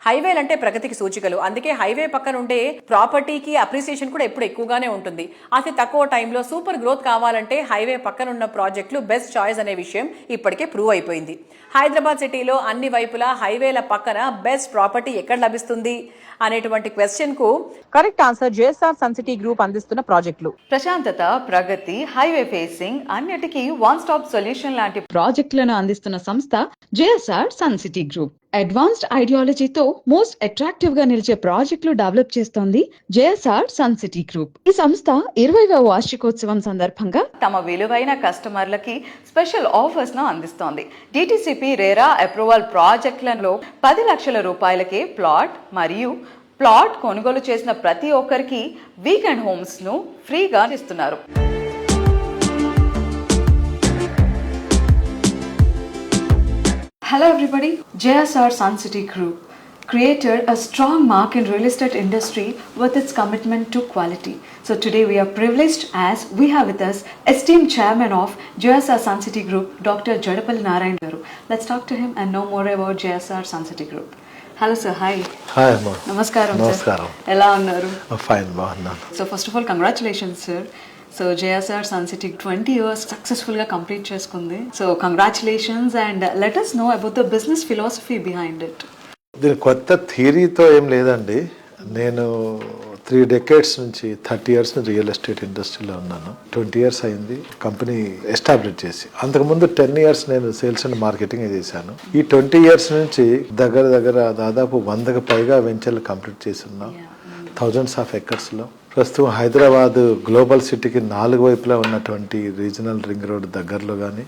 హైవేలంటే ప్రగతికి సూచికలు. అందుకే హైవే పక్కన ఉండే ప్రాపర్టీకి అప్రిసియేషన్ కూడా ఎప్పుడు ఎక్కువగానే ఉంటుంది. అతి తక్కువ టైంలో సూపర్ గ్రోత్ కావాలంటే హైవే పక్కన ఉన్న ప్రాజెక్టులు బెస్ట్ చాయిస్ అనే విషయం ఇప్పటికే ప్రూవ్ అయిపోయింది. హైదరాబాద్ సిటీలో అన్ని వైపులా హైవేల పక్కన బెస్ట్ ప్రాపర్టీ ఎక్కడ లభిస్తుంది అనేటువంటి క్వశ్చన్ కు correct answer JSR sun City group అందిస్తున్న ప్రాజెక్టులు. ప్రశాంతత, ప్రగతి, హైవే ఫేసింగ్ అన్నిటికీ వన్ స్టాప్ సొల్యూషన్ లాంటి ప్రాజెక్టులను అందిస్తున్న సంస్థ JSR sun City group. Advanced ఐడియాలజీతో మోస్ట్ అట్రాక్టివ్ గా నిలిచే ప్రాజెక్టులు డెవలప్ చేస్తోంది జేఎస్ఆర్ సన్ సిటీ గ్రూప్. ఈ సంస్థ 20వ వార్షికోత్సవం సందర్భంగా తమ విలువైన కస్టమర్లకి స్పెషల్ ఆఫర్స్ ను అందిస్తోంది. డిటిసిపి రేరా అప్రూవల్ ప్రాజెక్టులలో 10 లక్షల రూపాయలకే ప్లాట్ మరియు ప్లాట్ కొనుగోలు చేసిన ప్రతి ఒక్కరికి వీకెండ్ హోమ్స్ ను ఫ్రీగా ఇస్తున్నారు. Hello everybody, JSR Sun City Group created a strong mark in real estate industry with its commitment to quality. So today we are privileged as we have with us esteemed chairman of JSR Sun City Group, Dr. Jadapalli Narayan Garu. Let's talk to him and know more about JSR Sun City Group. Hello sir, hi. Hi Amma. Namaskaram sir. Namaskaram. Ela unnaru? Fine, బాగున్నాను. So first of all, congratulations sir. So JSR sun city 20 years సక్సెస్ఫుల్గా complete చేసుకుంది. So congratulations and let us know about the business philosophy behind it. దీని కొత్త థియరీతో ఏం లేదండి. నేను 3 decades నుంచి 30 years నుంచి రియల్ ఎస్టేట్ ఇండస్ట్రీలో ఉన్నాను. 20 years అయింది కంపెనీ ఎస్టాబ్లిష్ చేసి. అంతకుముందు 10 years నేను సేల్స్ అండ్ మార్కెటింగ్ చేశాను. ఈ 20 years నుంచి దగ్గర దాదాపు 100కు పైగా వెంచర్లు కంప్లీట్ చేసి ఉన్నాం. థౌజండ్స్ ఆఫ్ ఎకర్స్లో. ప్రస్తుతం హైదరాబాద్ గ్లోబల్ సిటీకి 4 వైపులా ఉన్నటువంటి రీజనల్ రింగ్ రోడ్ దగ్గరలో కానీ,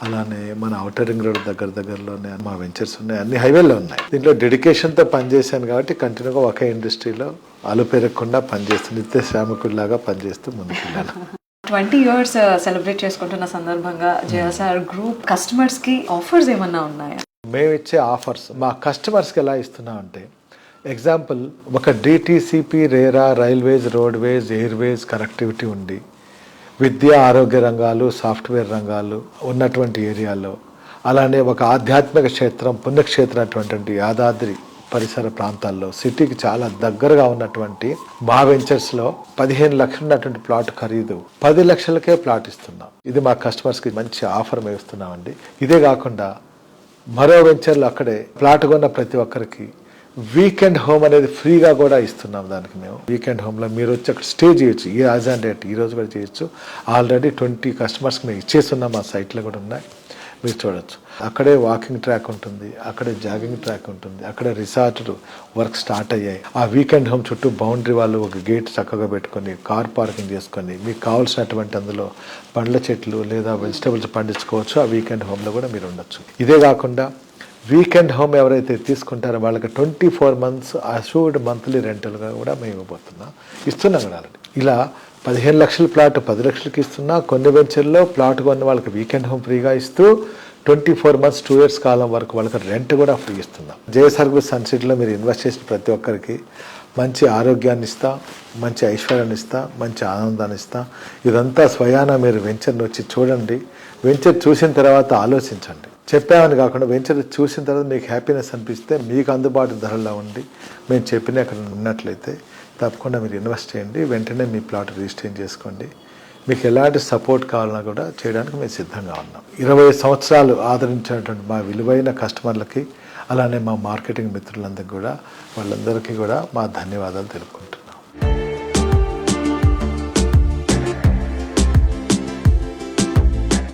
అలానే మన అవుటర్ రింగ్ రోడ్ దగ్గరలోనే మా వెంచర్స్ ఉన్నాయి. అన్ని హైవేల్లో ఉన్నాయి. దీంట్లో డెడికేషన్తో పనిచేశాను కాబట్టి కంటిన్యూగా ఒకే ఇండస్ట్రీలో అలుపెరగకుండా పనిచేస్తూ నిత్య శ్రామికుడిలాగా పనిచేస్తూ ముందుకు వెళ్ళాను. 20 years సెలబ్రేట్ చేసుకుంటున్న సందర్భంగా జేఎస్ఆర్ గ్రూప్ కస్టమర్స్ కి ఆఫర్స్ ఏమన్నా ఉన్నాయా? మేము ఇచ్చే ఆఫర్స్ మా కస్టమర్స్కి ఎలా ఇస్తున్నామంటే, ఎగ్జాంపుల్ ఒక DTCP RERA railways, roadways, Airways connectivity ఉండి విద్య, ఆరోగ్య రంగాలు, సాఫ్ట్వేర్ రంగాలు ఉన్నటువంటి ఏరియాలో, అలానే ఒక ఆధ్యాత్మిక క్షేత్రం, పుణ్యక్షేత్రం అటువంటి యాదాద్రి పరిసర ప్రాంతాల్లో సిటీకి చాలా దగ్గరగా ఉన్నటువంటి మా వెంచర్స్లో 15 లక్షలు ఉన్నటువంటి ప్లాట్ ఖరీదు 10 లక్షలకే ప్లాట్ ఇస్తున్నాం. ఇది మా కస్టమర్స్కి మంచి ఆఫర్ మేము ఇస్తున్నామండి. ఇదే కాకుండా మరో వెంచర్లో అక్కడే ప్లాట్ కొన్న ప్రతి ఒక్కరికి వీకెండ్ హోమ్ అనేది ఫ్రీగా కూడా ఇస్తున్నాం. దానికి మేము వీకెండ్ హోమ్లో మీరు వచ్చి అక్కడ స్టే చేయొచ్చు. ఈ యాజ్ అండ్ డేట్ ఈ రోజు కూడా చేయొచ్చు. ఆల్రెడీ 20 కస్టమర్స్కి మేము ఇచ్చేస్తున్నాం. మా సైట్లో కూడా ఉన్నాయి, మీరు చూడొచ్చు. అక్కడే వాకింగ్ ట్రాక్ ఉంటుంది, అక్కడే జాగింగ్ ట్రాక్ ఉంటుంది, అక్కడే రిసార్ట్ వర్క్ స్టార్ట్ అయ్యాయి. ఆ వీకెండ్ హోమ్ చుట్టూ బౌండరీ వాళ్ళు ఒక గేట్ చక్కగా పెట్టుకొని కార్ పార్కింగ్ చేసుకొని మీకు కావాల్సినటువంటి అందులో పండ్ల చెట్లు లేదా వెజిటబుల్స్ పండించుకోవచ్చు. ఆ వీకెండ్ హోమ్లో కూడా మీరు ఉండొచ్చు. ఇదే కాకుండా వీకెండ్ హోమ్ ఎవరైతే తీసుకుంటారో వాళ్ళకి 24 months అష్యూర్డ్ మంత్లీ రెంటల్గా కూడా మేము ఇస్తున్నాం కూడా. ఇలా 15 లక్షల ప్లాట్ 10 లక్షలకి ఇస్తున్నా. కొన్ని వెంచర్లో ప్లాట్ కొన్న వాళ్ళకి వీకెండ్ హోమ్ ఫ్రీగా ఇస్తూ 24 months 2 years కాలం వరకు వాళ్ళకి రెంట్ కూడా ఫ్రీ ఇస్తున్నాం. జేఎస్ఆర్ గ్రూప్ సన్ సిటీలో మీరు ఇన్వెస్ట్ చేసిన ప్రతి ఒక్కరికి మంచి ఆరోగ్యాన్ని ఇస్తా, మంచి ఐశ్వర్యాన్ని ఇస్తా, మంచి ఆనందాన్ని ఇస్తా. ఇదంతా స్వయాన మీరు వెంచర్ని వచ్చి చూడండి. వెంచర్ చూసిన తర్వాత ఆలోచించండి. చెప్పామని కాకుండా వెంచర్ చూసిన తర్వాత మీకు హ్యాపీనెస్ అనిపిస్తే మీకు అందుబాటు ధరలో ఉండి మేము చెప్పిన అక్కడ ఉన్నట్లయితే తప్పకుండా మీరు ఇన్వెస్ట్ చేయండి. వెంటనే మీ ప్లాట్ రిజిస్టర్ చేసుకోండి. మీకు ఎలాంటి సపోర్ట్ కావాలన్నా కూడా చేయడానికి మేము సిద్ధంగా ఉన్నాం. 20 సంవత్సరాలు ఆదరించినటువంటి మా విలువైన కస్టమర్లకి, అలానే మా మార్కెటింగ్ మిత్రులందరికీ కూడా వాళ్ళందరికీ కూడా మా ధన్యవాదాలు తెలుపుకుంటున్నాం.